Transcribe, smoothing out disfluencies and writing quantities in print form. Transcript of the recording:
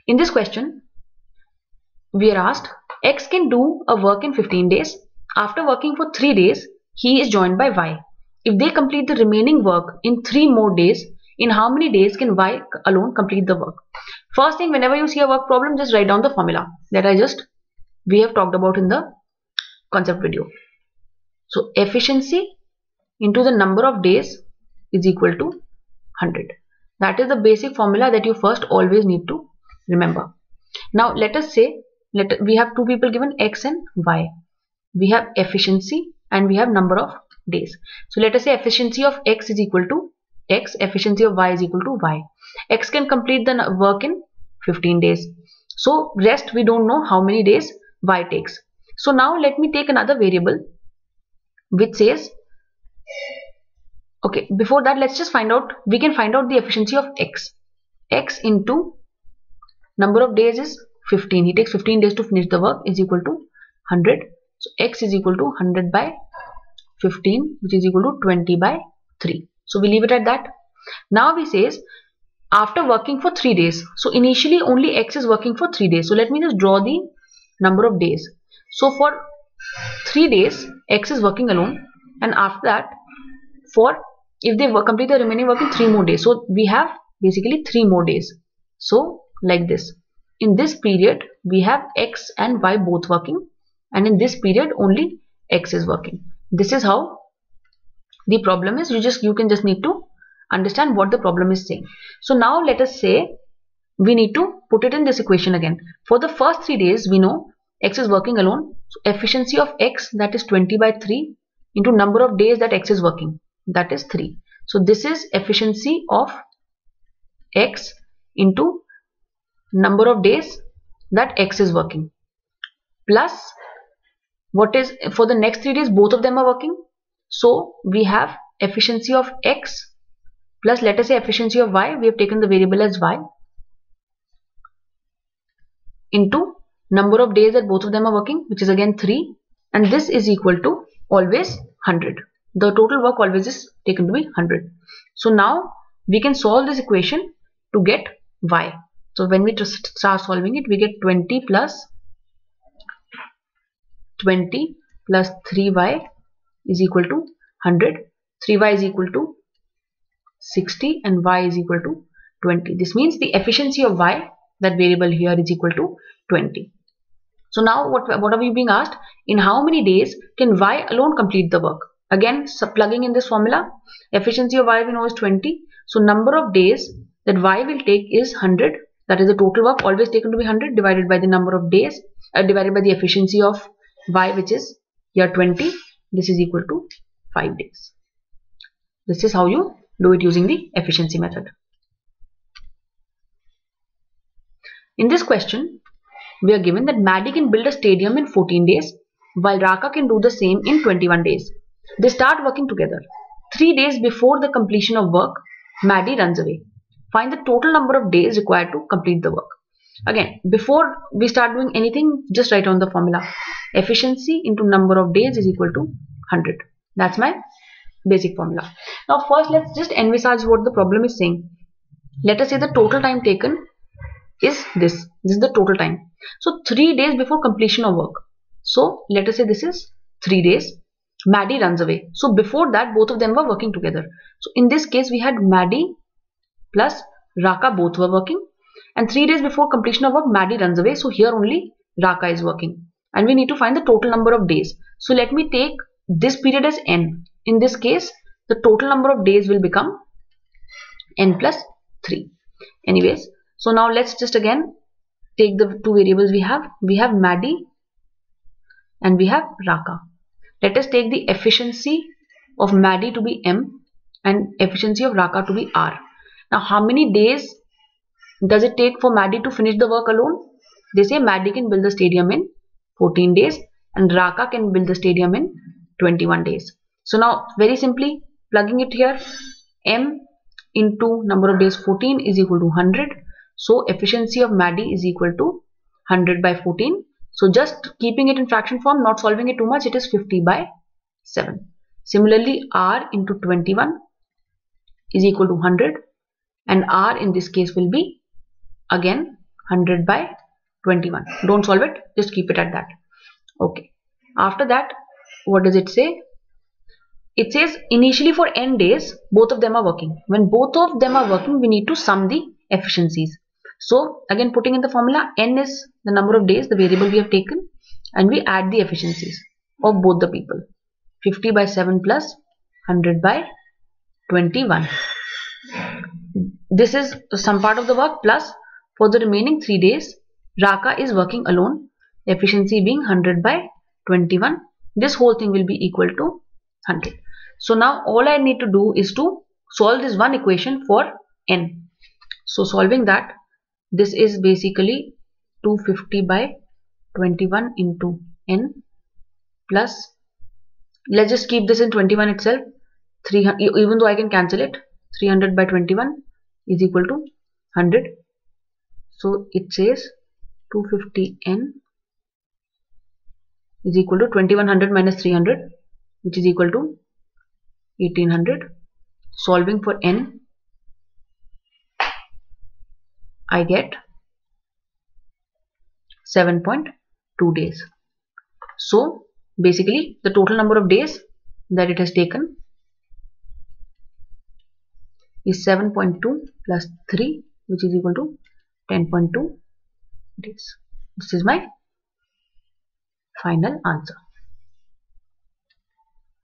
In this question, we are asked X can do a work in 15 days. After working for 3 days, he is joined by Y. If they complete the remaining work in 3 more days, in how many days can Y alone complete the work? First thing, whenever you see a work problem, just write down the formula that we have talked about in the concept video. So efficiency into the number of days is equal to 100. That is the basic formula that you first always need to remember. Now let us say we have two people given X and Y. We have efficiency and we have number of days. So let us say efficiency of X is equal to X, efficiency of Y is equal to Y. X can complete the work in 15 days. So rest we don't know how many days Y takes. So now let me take another variable which says, okay, before that let's just find out, we can find out the efficiency of X. X into number of days is 15. He takes 15 days to finish the work is equal to 100. So X is equal to 100 by 15, which is equal to 20 by 3. So we leave it at that. Now we says after working for 3 days. So initially only X is working for 3 days. So let me just draw the number of days. So for 3 days X is working alone, and after that if they complete the remaining work in 3 more days. So we have basically 3 more days. So like this. In this period we have X and Y both working, and in this period only X is working. This is how the problem is. You can just need to understand what the problem is saying. So now let us say we need to put it in this equation again. For the first 3 days we know X is working alone. So efficiency of X, that is 20 by 3, into number of days that X is working, that is 3. So this is efficiency of X into number of days that X is working, plus what is for the next 3 days both of them are working. So we have efficiency of X plus, let us say, efficiency of Y. We have taken the variable as Y, into number of days that both of them are working, which is again 3, and this is equal to always 100. The total work always is taken to be 100. So now we can solve this equation to get Y. So when we just start solving it, we get 20 plus 3y is equal to 100. 3y is equal to 60 and y is equal to 20. This means the efficiency of y, that variable here, is equal to 20. So now what are we being asked? In how many days can y alone complete the work? Again, plugging in this formula, efficiency of y we know is 20. So number of days that y will take is 100. That is the total work always taken to be 100 divided by the number of days, divided by the efficiency of y, which is here 20. This is equal to 5 days. This is how you do it using the efficiency method. In this question, we are given that Maddie can build a stadium in 14 days, while Raka can do the same in 21 days. They start working together. 3 days before the completion of work, Maddie runs away. Find the total number of days required to complete the work. Again, before we start doing anything, just write on the formula. Efficiency into number of days is equal to 100. That's my basic formula. Now first let's just envisage what the problem is saying. Let us say the total time taken is this. This is the total time. So 3 days before completion of work. So let us say this is 3 days. Maddie runs away. So before that both of them were working together. So in this case we had Maddie plus Raka both were working, and 3 days before completion of work Maddie runs away. So here only Raka is working, and we need to find the total number of days. So let me take this period as n. In this case the total number of days will become n plus 3. Anyways, so now let's just again take the two variables we have. We have Maddie and we have Raka. Let us take the efficiency of Maddie to be m and efficiency of Raka to be r. Now how many days does it take for Maddie to finish the work alone? They say Maddie can build the stadium in 14 days and Raka can build the stadium in 21 days. So now very simply plugging it here, m into number of days 14 is equal to 100. So efficiency of Maddie is equal to 100 by 14. So just keeping it in fraction form, not solving it too much, it is 50 by 7. Similarly, r into 21 is equal to 100, and r in this case will be again 100 by 21. Don't solve it, just keep it at that. Okay. After that, what does it say? It says initially for n days, both of them are working. When both of them are working, we need to sum the efficiencies. So again, putting in the formula, n is the number of days, the variable we have taken, and we add the efficiencies of both the people. 50 by 7 plus 100 by 21. This is some part of the work, plus for the remaining 3 days, Raka is working alone, efficiency being 100 by 21. This whole thing will be equal to 100. So now all I need to do is to solve this one equation for n. So solving that, this is basically 250 by 21 into n plus, let's just keep this in 21 itself, 300, even though I can cancel it, 300 by 21 is equal to 100. So it says 250n is equal to 2100 minus 300, which is equal to 1800. Solving for n, I get 7.2 days. So basically the total number of days that it has taken is 7.2 plus 3, which is equal to 10.2 days. This is my final answer.